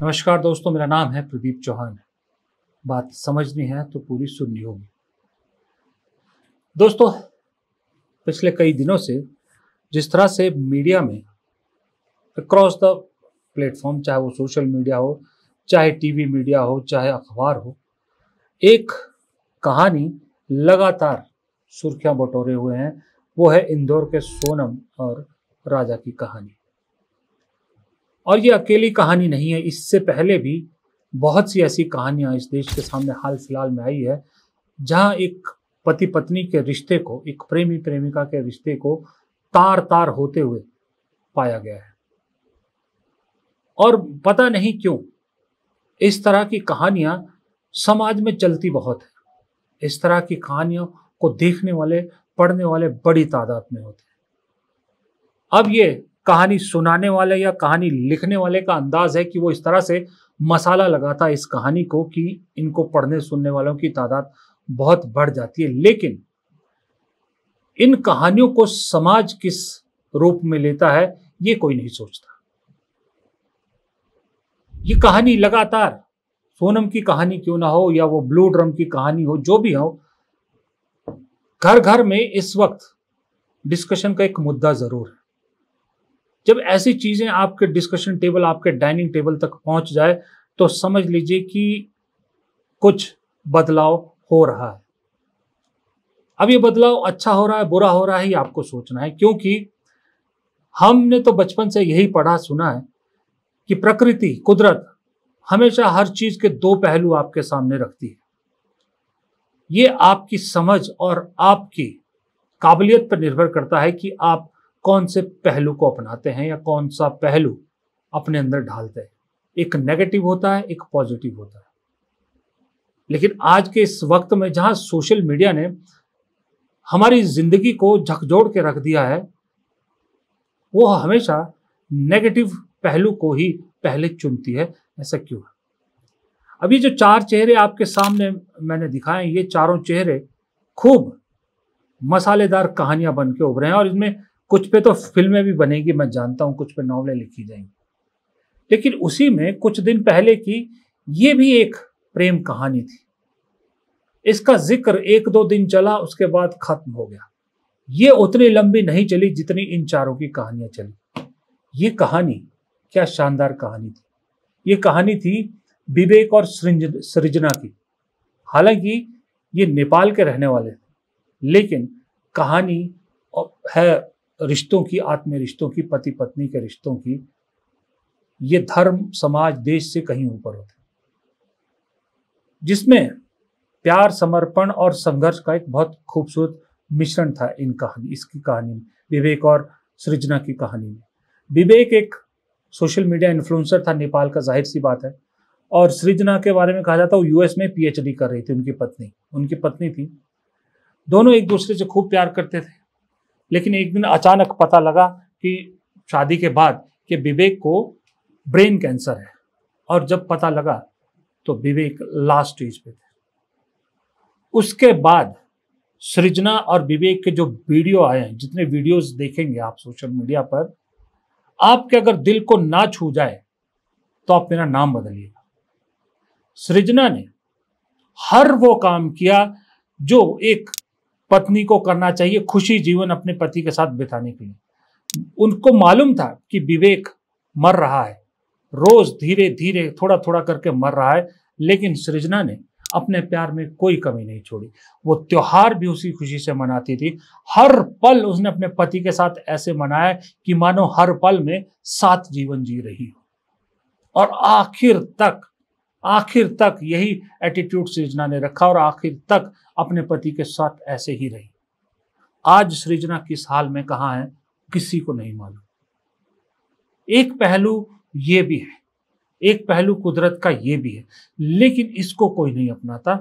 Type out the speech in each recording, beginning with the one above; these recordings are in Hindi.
नमस्कार दोस्तों, मेरा नाम है प्रदीप चौहान। बात समझनी है तो पूरी सुननी होगी। दोस्तों, पिछले कई दिनों से जिस तरह से मीडिया में अक्रॉस द प्लेटफॉर्म, चाहे वो सोशल मीडिया हो, चाहे टीवी मीडिया हो, चाहे अखबार हो, एक कहानी लगातार सुर्खियां बटोरे हुए हैं। वो है इंदौर के सोनम और राजा की कहानी। और ये अकेली कहानी नहीं है, इससे पहले भी बहुत सी ऐसी कहानियां इस देश के सामने हाल फिलहाल में आई है, जहां एक पति पत्नी के रिश्ते को, एक प्रेमी प्रेमिका के रिश्ते को तार तार होते हुए पाया गया है। और पता नहीं क्यों इस तरह की कहानियां समाज में चलती बहुत है। इस तरह की कहानियों को देखने वाले, पढ़ने वाले बड़ी तादाद में होते हैं। अब ये कहानी सुनाने वाले या कहानी लिखने वाले का अंदाज है कि वो इस तरह से मसाला लगाता है इस कहानी को कि इनको पढ़ने सुनने वालों की तादाद बहुत बढ़ जाती है। लेकिन इन कहानियों को समाज किस रूप में लेता है, ये कोई नहीं सोचता। ये कहानी लगातार, सोनम की कहानी क्यों ना हो या वो ब्लू ड्रम की कहानी हो, जो भी हो, घर घर में इस वक्त डिस्कशन का एक मुद्दा जरूर है। जब ऐसी चीजें आपके डिस्कशन टेबल, आपके डाइनिंग टेबल तक पहुंच जाए तो समझ लीजिए कि कुछ बदलाव हो रहा है। अब ये बदलाव अच्छा हो रहा है, बुरा हो रहा है, ये आपको सोचना है, क्योंकि हमने तो बचपन से यही पढ़ा सुना है कि प्रकृति, कुदरत हमेशा हर चीज के दो पहलू आपके सामने रखती है। ये आपकी समझ और आपकी काबिलियत पर निर्भर करता है कि आप कौन से पहलू को अपनाते हैं या कौन सा पहलू अपने अंदर डालते हैं। एक नेगेटिव होता है, एक पॉजिटिव होता है। लेकिन आज के इस वक्त में जहां सोशल मीडिया ने हमारी जिंदगी को झकझोर के रख दिया है, वो हमेशा नेगेटिव पहलू को ही पहले चुनती है। ऐसा क्यों है? अभी जो चार चेहरे आपके सामने मैंने दिखाए, ये चारों चेहरे खूब मसालेदार कहानियां बन के उभरे हैं। और इसमें कुछ पे तो फिल्में भी बनेगी, मैं जानता हूं, कुछ पे नॉवेलें लिखी जाएंगी। लेकिन उसी में कुछ दिन पहले की ये भी एक प्रेम कहानी थी। इसका जिक्र एक दो दिन चला, उसके बाद खत्म हो गया। ये उतनी लंबी नहीं चली जितनी इन चारों की कहानियां चली। ये कहानी क्या शानदार कहानी थी। ये कहानी थी विवेक और सृजना की। हालांकि ये नेपाल के रहने वाले थे, लेकिन कहानी है रिश्तों की, आत्मीय रिश्तों की, पति पत्नी के रिश्तों की। ये धर्म, समाज, देश से कहीं ऊपर होते, जिसमें प्यार, समर्पण और संघर्ष का एक बहुत खूबसूरत मिश्रण था इसकी कहानी में, विवेक और सृजना की कहानी में। विवेक एक सोशल मीडिया इन्फ्लुएंसर था नेपाल का, जाहिर सी बात है। और सृजना के बारे में कहा जाता है वो यूएस में पीएचडी कर रही थी, उनकी पत्नी थी। दोनों एक दूसरे से खूब प्यार करते थे। लेकिन एक दिन अचानक पता लगा कि शादी के बाद कि विवेक को ब्रेन कैंसर है। और जब पता लगा तो विवेक लास्ट स्टेज पे थे। उसके बाद सृजना और विवेक के जो वीडियो आए हैं, जितने वीडियोस देखेंगे आप सोशल मीडिया पर, आपके अगर दिल को ना छू जाए तो आप मेरा नाम बदलिएगा। सृजना ने हर वो काम किया जो एक पत्नी को करना चाहिए, खुशी जीवन अपने पति के साथ बिताने के लिए। उनको मालूम था कि विवेक मर रहा है, रोज धीरे धीरे थोड़ा थोड़ा करके मर रहा है, लेकिन सृजना ने अपने प्यार में कोई कमी नहीं छोड़ी। वो त्योहार भी उसी खुशी से मनाती थी। हर पल उसने अपने पति के साथ ऐसे मनाया कि मानो हर पल में साथ जीवन जी रही हो। और आखिर तक यही एटीट्यूड सृजना ने रखा और आखिर तक अपने पति के साथ ऐसे ही रही। आज सृजना किस हाल में कहां है, किसी को नहीं मालूम। एक पहलू ये भी है, एक पहलू कुदरत का ये भी है, लेकिन इसको कोई नहीं अपनाता।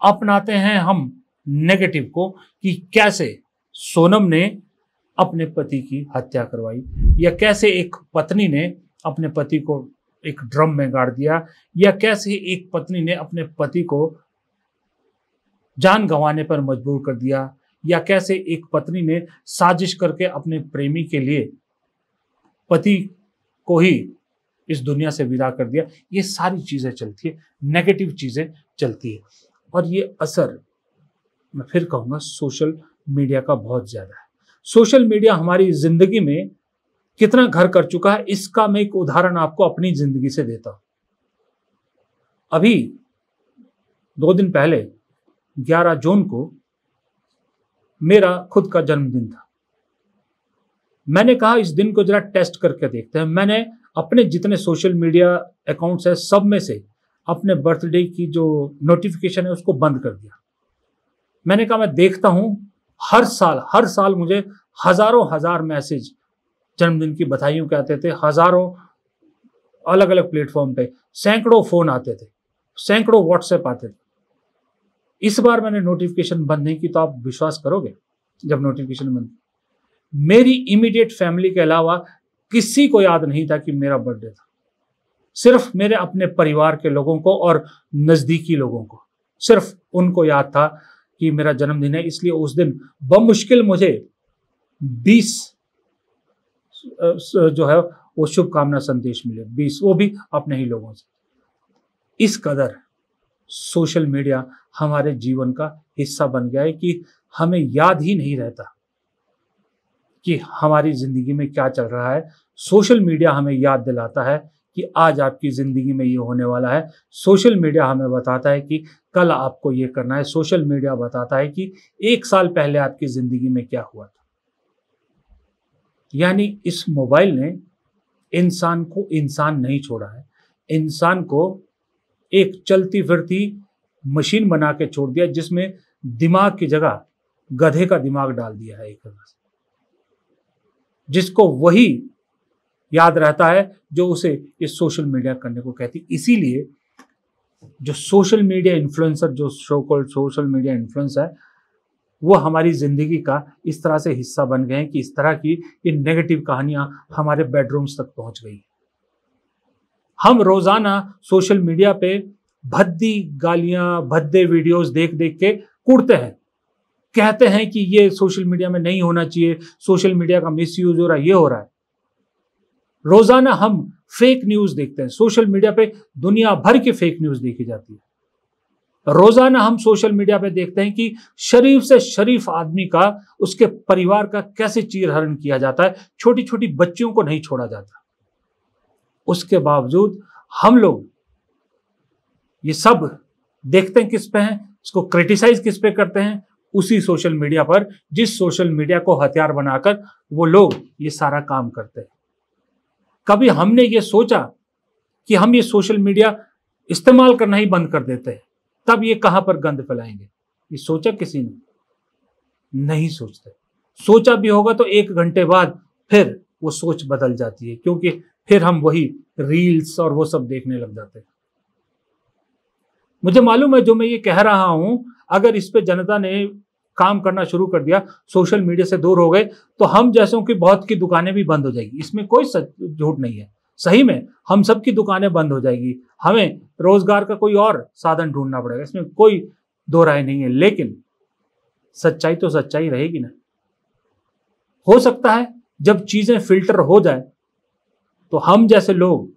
अपनाते हैं हम नेगेटिव को, कि कैसे सोनम ने अपने पति की हत्या करवाई, या कैसे एक पत्नी ने अपने पति को एक ड्रम में गाड़ दिया, या कैसे एक पत्नी ने अपने पति को जान गंवाने पर मजबूर कर दिया, या कैसे एक पत्नी ने साजिश करके अपने प्रेमी के लिए पति को ही इस दुनिया से विदा कर दिया। ये सारी चीज़ें चलती है, नेगेटिव चीज़ें चलती है। और ये असर मैं फिर कहूँगा सोशल मीडिया का बहुत ज़्यादा है। सोशल मीडिया हमारी ज़िंदगी में कितना घर कर चुका है, इसका मैं एक उदाहरण आपको अपनी ज़िंदगी से देता हूँ। अभी 2 दिन पहले 11 जून को मेरा खुद का जन्मदिन था। मैंने कहा इस दिन को जरा टेस्ट करके देखते हैं। मैंने अपने जितने सोशल मीडिया अकाउंट्स हैं सब में से अपने बर्थडे की जो नोटिफिकेशन है उसको बंद कर दिया। मैंने कहा मैं देखता हूं, हर साल मुझे हजार मैसेज जन्मदिन की बधाइयों के आते थे, हजारों अलग अलग प्लेटफॉर्म पे, सैकड़ों फोन आते थे, सैकड़ों व्हाट्सएप आते थे। इस बार मैंने नोटिफिकेशन बंद नहीं की तो आप विश्वास करोगे, जब नोटिफिकेशन बंद, मेरी इमीडिएट फैमिली के अलावा किसी को याद नहीं था कि मेरा बर्थडे था। सिर्फ मेरे अपने परिवार के लोगों को और नजदीकी लोगों को, सिर्फ उनको याद था कि मेरा जन्मदिन है। इसलिए उस दिन बमुश्किल मुझे 20 जो है वो शुभकामना संदेश मिले, 20, वो भी अपने ही लोगों से। इस कदर सोशल मीडिया हमारे जीवन का हिस्सा बन गया है कि हमें याद ही नहीं रहता कि हमारी जिंदगी में क्या चल रहा है। सोशल मीडिया हमें याद दिलाता है कि आज आपकी जिंदगी में ये होने वाला है। सोशल मीडिया हमें बताता है कि कल आपको ये करना है। सोशल मीडिया बताता है कि 1 साल पहले आपकी जिंदगी में क्या हुआ था। यानी इस मोबाइल ने इंसान को इंसान नहीं छोड़ा है, इंसान को एक चलती फिरती मशीन बना के छोड़ दिया, जिसमें दिमाग की जगह गधे का दिमाग डाल दिया है एक तरह से, जिसको वही याद रहता है जो उसे ये सोशल मीडिया करने को कहती। इसीलिए जो सोशल मीडिया इन्फ्लुएंसर, जो सोशल मीडिया इन्फ्लुएंस है, वो हमारी जिंदगी का इस तरह से हिस्सा बन गए हैं कि इस तरह की ये नेगेटिव कहानियां हमारे बेडरूम्स तक पहुंच गई। हम रोजाना सोशल मीडिया पे भद्दी गालियां, भद्दे वीडियोस देख देख के कूदते हैं, कहते हैं कि ये सोशल मीडिया में नहीं होना चाहिए, सोशल मीडिया का मिसयूज हो रहा है, ये हो रहा है। रोजाना हम फेक न्यूज देखते हैं, सोशल मीडिया पे दुनिया भर की फेक न्यूज देखी जाती है। रोजाना हम सोशल मीडिया पे देखते हैं कि शरीफ से शरीफ आदमी का, उसके परिवार का कैसे चीरहरण किया जाता है, छोटी छोटी बच्चियों को नहीं छोड़ा जाता। उसके बावजूद हम लोग ये सब देखते हैं किस पे हैं, इसको क्रिटिसाइज किस पे करते हैं, उसी सोशल मीडिया पर, जिस सोशल मीडिया को हथियार बनाकर वो लोग ये सारा काम करते हैं। कभी हमने ये सोचा कि हम ये सोशल मीडिया इस्तेमाल करना ही बंद कर देते हैं, तब ये कहां पर गंद फैलाएंगे? ये सोचा किसी ने? नहीं सोचते। सोचा भी होगा तो 1 घंटे बाद फिर वो सोच बदल जाती है, क्योंकि फिर हम वही रील्स और वो सब देखने लग जाते हैं। मुझे मालूम है जो मैं ये कह रहा हूं, अगर इस पे जनता ने काम करना शुरू कर दिया, सोशल मीडिया से दूर हो गए, तो हम जैसों की बहुत की दुकानें भी बंद हो जाएगी। इसमें कोई झूठ नहीं है, सही में हम सब की दुकानें बंद हो जाएगी, हमें रोजगार का कोई और साधन ढूंढना पड़ेगा, इसमें कोई दो राय नहीं है। लेकिन सच्चाई तो सच्चाई रहेगी ना। हो सकता है जब चीजें फिल्टर हो जाए तो हम जैसे लोग,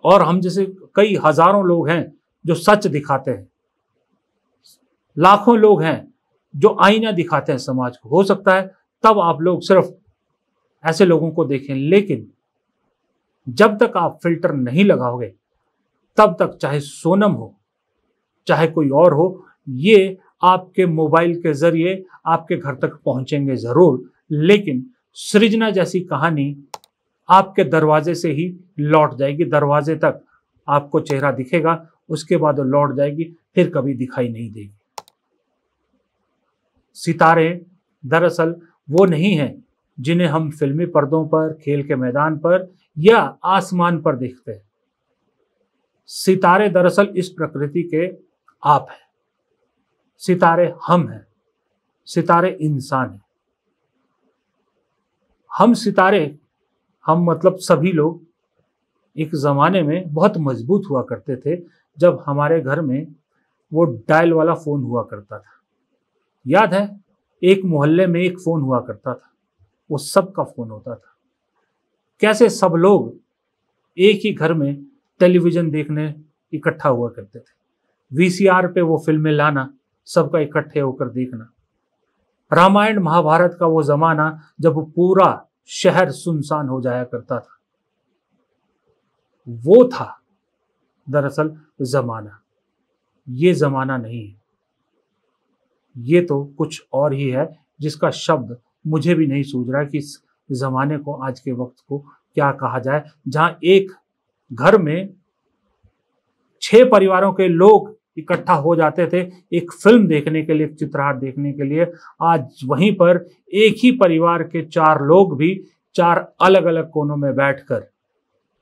और हम जैसे कई हजारों लोग हैं जो सच दिखाते हैं, लाखों लोग हैं जो आईना दिखाते हैं समाज को, हो सकता है तब आप लोग सिर्फ ऐसे लोगों को देखें। लेकिन जब तक आप फिल्टर नहीं लगाओगे, तब तक चाहे सोनम हो, चाहे कोई और हो, ये आपके मोबाइल के जरिए आपके घर तक पहुंचेंगे जरूर, लेकिन सृजना जैसी कहानी आपके दरवाजे से ही लौट जाएगी। दरवाजे तक आपको चेहरा दिखेगा, उसके बाद वो लौट जाएगी, फिर कभी दिखाई नहीं देगी। सितारे दरअसल वो नहीं हैं जिन्हें हम फिल्मी पर्दों पर, खेल के मैदान पर या आसमान पर देखते हैं। सितारे दरअसल इस प्रकृति के आप हैं। सितारे हम हैं, सितारे इंसान हैं। हम सितारे, हम मतलब सभी लोग एक जमाने में बहुत मजबूत हुआ करते थे, जब हमारे घर में वो डायल वाला फोन हुआ करता था। याद है, एक मोहल्ले में एक फोन हुआ करता था, वो सबका फोन होता था। कैसे सब लोग एक ही घर में टेलीविजन देखने इकट्ठा हुआ करते थे। वीसीआर पे वो फिल्में लाना, सबका इकट्ठे होकर देखना। रामायण महाभारत का वो जमाना जब पूरा शहर सुनसान हो जाया करता था, वो था दरअसल जमाना। ये जमाना नहीं है, ये तो कुछ और ही है जिसका शब्द मुझे भी नहीं सूझ रहा कि इस जमाने को, आज के वक्त को क्या कहा जाए, जहां एक घर में 6 परिवारों के लोग इकट्ठा हो जाते थे एक फिल्म देखने के लिए, एक चित्रहार देखने के लिए। आज वहीं पर एक ही परिवार के 4 लोग भी 4 अलग अलग कोनों में बैठकर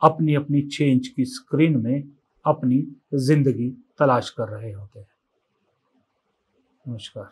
अपनी अपनी 6 इंच की स्क्रीन में अपनी जिंदगी तलाश कर रहे होते हैं। नमस्कार।